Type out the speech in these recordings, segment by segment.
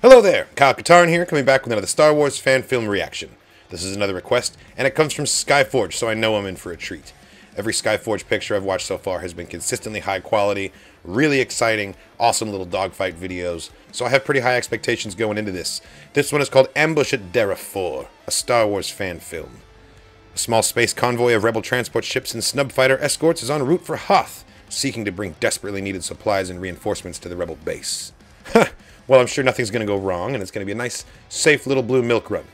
Hello there, Kyle Katarn here, coming back with another Star Wars fan film reaction. This is another request, and it comes from Skyforge, so I know I'm in for a treat. Every Skyforge picture I've watched so far has been consistently high quality, really exciting, awesome little dogfight videos, so I have pretty high expectations going into this. This one is called Ambush At Derra IV, a Star Wars fan film. A small space convoy of rebel transport ships and snub fighter escorts is en route for Hoth, seeking to bring desperately needed supplies and reinforcements to the rebel base. Well, I'm sure nothing's going to go wrong, and it's going to be a nice, safe little blue milk run,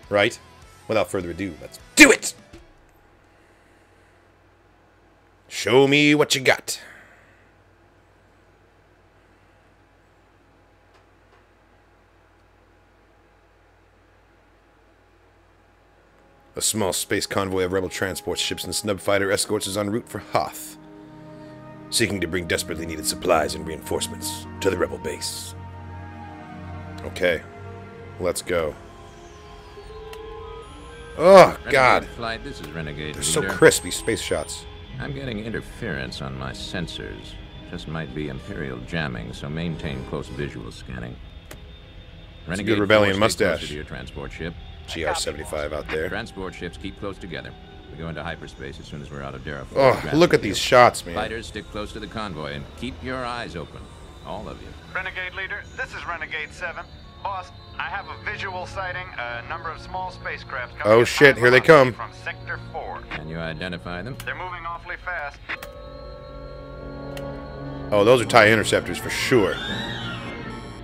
right? Without further ado, let's do it! Show me what you got. A small space convoy of rebel transport ships and snub fighter escorts is en route for Hoth, seeking to bring desperately needed supplies and reinforcements to the rebel base. Okay, let's go. Oh, God. Flight, this is Renegade They're so Leader. crisp, these space shots. I'm getting interference on my sensors. Just might be Imperial jamming, so maintain close visual scanning. It's a good rebellion mustache. To your transport ship. GR-75 out there. Transport ships keep close together. We go into hyperspace as soon as we're out of Derra IV. Oh, look at these shots, man. Fighters stick close to the convoy and keep your eyes open. All of you. Renegade Leader, this is Renegade 7. Boss, I have a visual sighting, a number of small spacecraft coming. Oh shit, here they come. From Sector 4. Can you identify them? They're moving awfully fast. Oh, those are TIE interceptors for sure.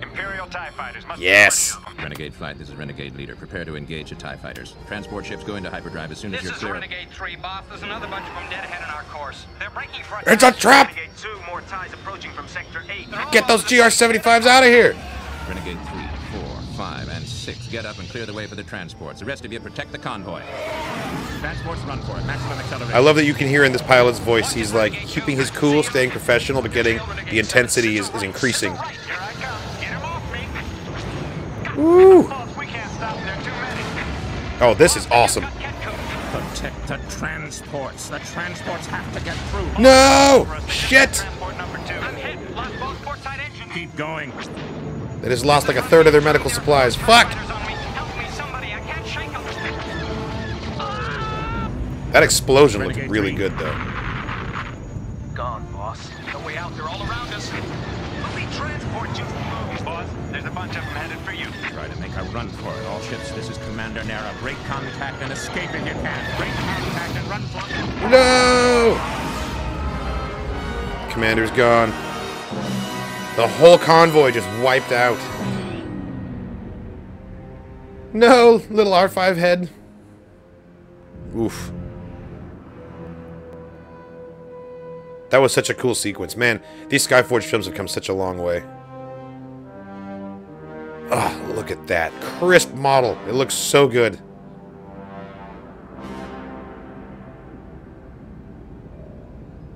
Imperial TIE fighters must Yes. be 20 of them. Renegade Flight, this is Renegade Leader. Prepare to engage the TIE fighters. Transport ships go into hyperdrive as soon as This you're is clear. Renegade 3, boss. There's another bunch of them dead ahead on our course. They're breaking front. It's a trap! Renegade 2, more TIEs approaching from Sector 8. Get those GR-75s out of here! Renegade 3, 4, 5, and 6. Get up and clear the way for the transports. The rest of you protect the convoy. Transports run for it. Maximum acceleration. I love that you can hear in this pilot's voice, he's like keeping his cool, staying professional, but getting the intensity is increasing. Here I come. Get him off me. Woo! Boss, we can't stop them. There are too many. Oh, this is awesome. Protect the transports. The transports have to get through. No! Shit! Transport number 2. I'm hit. Lost both port side engines. Keep going. They just lost like a third of their medical supplies. Fuck! Fighters on me. Help me, somebody. I can't shake them. That explosion looked really good, though. Gone, boss. No way out. They're all around us. Moving transport you. Boss, there's a bunch of them headed for you. Try to make a run for it. All ships, this is Commander Nara. Break contact and escape if you can. Break contact and run for it. No! Commander's gone. The whole convoy just wiped out. No, little R5 head. Oof. That was such a cool sequence. Man, these Skyforge films have come such a long way. Oh, look at that. Crisp model. It looks so good.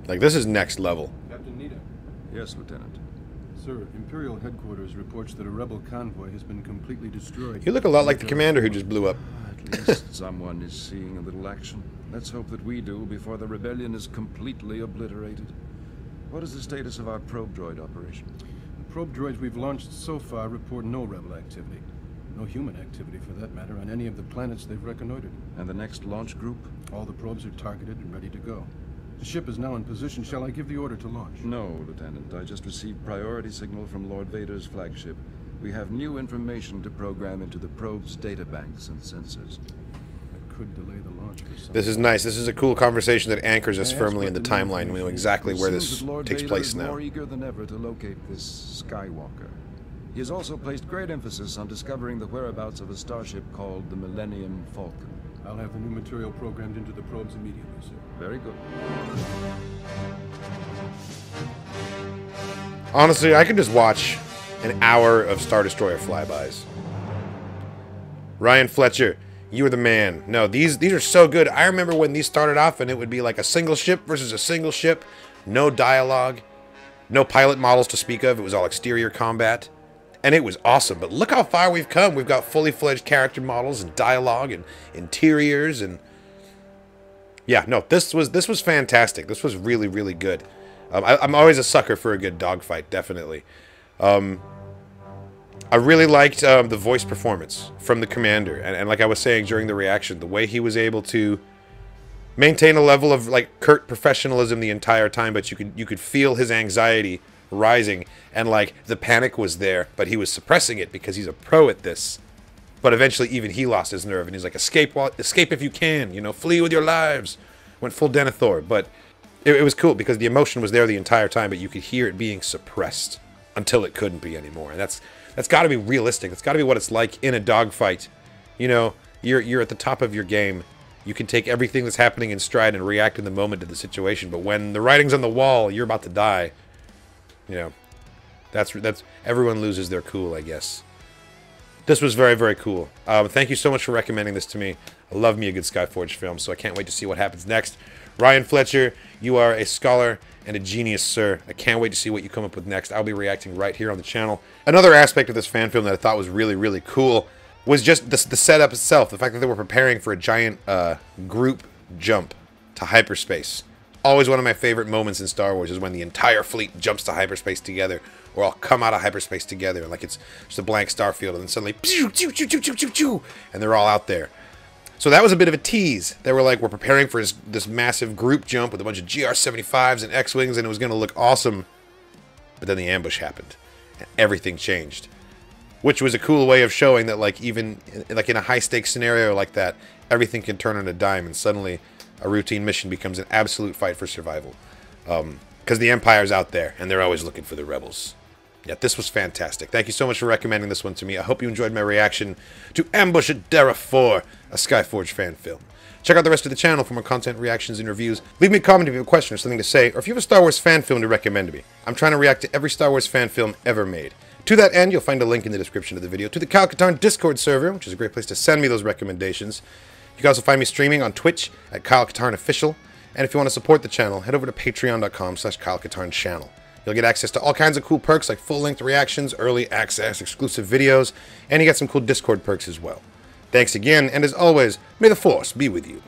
Like, this is next level. Captain Nita. Yes, Lieutenant. Sir, Imperial Headquarters reports that a rebel convoy has been completely destroyed. You look a lot like the commander who just blew up. At least someone is seeing a little action. Let's hope that we do before the rebellion is completely obliterated. What is the status of our probe droid operation? The probe droids we've launched so far report no rebel activity. No human activity, for that matter, on any of the planets they've reconnoitered. And the next launch group? All the probes are targeted and ready to go. The ship is now in position. Shall I give the order to launch? No, Lieutenant. I just received priority signal from Lord Vader's flagship. We have new information to program into the probe's databanks and sensors. That could delay the launch for some. This is nice. This is a cool conversation that anchors us firmly in the timeline. We know exactly where It this seems that Lord takes Vader place is now. more eager than ever to locate this Skywalker. He has also placed great emphasis on discovering the whereabouts of a starship called the Millennium Falcon. I'll have the new material programmed into the probes immediately, sir. Very good. Honestly, I could just watch an hour of Star Destroyer flybys. Ryan Fletcher, you are the man. No, these are so good. I remember when these started off and it would be like a single ship versus a single ship. No dialogue. No pilot models to speak of. It was all exterior combat. And it was awesome. But look how far we've come. We've got fully fledged character models and dialogue and interiors and... Yeah, no, this was fantastic. This was really, really good. I'm always a sucker for a good dogfight, definitely. I really liked the voice performance from the commander, and like I was saying during the reaction, the way he was able to maintain a level of like curt professionalism the entire time, but you could feel his anxiety rising, and like the panic was there, but he was suppressing it because he's a pro at this. But eventually, even he lost his nerve, and he's like, "Escape if you can, you know, flee with your lives." Went full Denethor, but it was cool because the emotion was there the entire time, but you could hear it being suppressed until it couldn't be anymore, and that's got to be realistic. That's got to be what it's like in a dogfight. You know, you're at the top of your game. You can take everything that's happening in stride and react in the moment to the situation. But when the writing's on the wall, you're about to die. You know, that's everyone loses their cool, I guess. This was very, very cool. Thank you so much for recommending this to me. I love me a good Skyforge film, so I can't wait to see what happens next. Ryan Fletcher, you are a scholar and a genius, sir. I can't wait to see what you come up with next. I'll be reacting right here on the channel. Another aspect of this fan film that I thought was really, really cool was just the setup itself. The fact that they were preparing for a giant group jump to hyperspace. Always one of my favorite moments in Star Wars is when the entire fleet jumps to hyperspace together, or all come out of hyperspace together, like it's just a blank starfield, and then suddenly, pew, pew, pew, pew, pew, pew, pew, and they're all out there. So that was a bit of a tease. They were like, we're preparing for this massive group jump with a bunch of GR-75s and X-Wings, and it was going to look awesome. But then the ambush happened, and everything changed. Which was a cool way of showing that, like, even like in a high-stakes scenario like that, everything can turn on a dime, and suddenly a routine mission becomes an absolute fight for survival. Because the Empire's out there, and they're always looking for the rebels. Yeah, this was fantastic. Thank you so much for recommending this one to me. I hope you enjoyed my reaction to Ambush at Derra IV, a Skyforge fan film. Check out the rest of the channel for more content, reactions, and reviews. Leave me a comment if you have a question or something to say, or if you have a Star Wars fan film to recommend to me. I'm trying to react to every Star Wars fan film ever made. To that end, you'll find a link in the description of the video to the Kyle Katarn Discord server, which is a great place to send me those recommendations. You can also find me streaming on Twitch at Kyle Katarn Official. And if you want to support the channel, head over to patreon.com/KyleKatarnChannel. You'll get access to all kinds of cool perks like full-length reactions, early access, exclusive videos, and you get some cool Discord perks as well. Thanks again, and as always, may the Force be with you.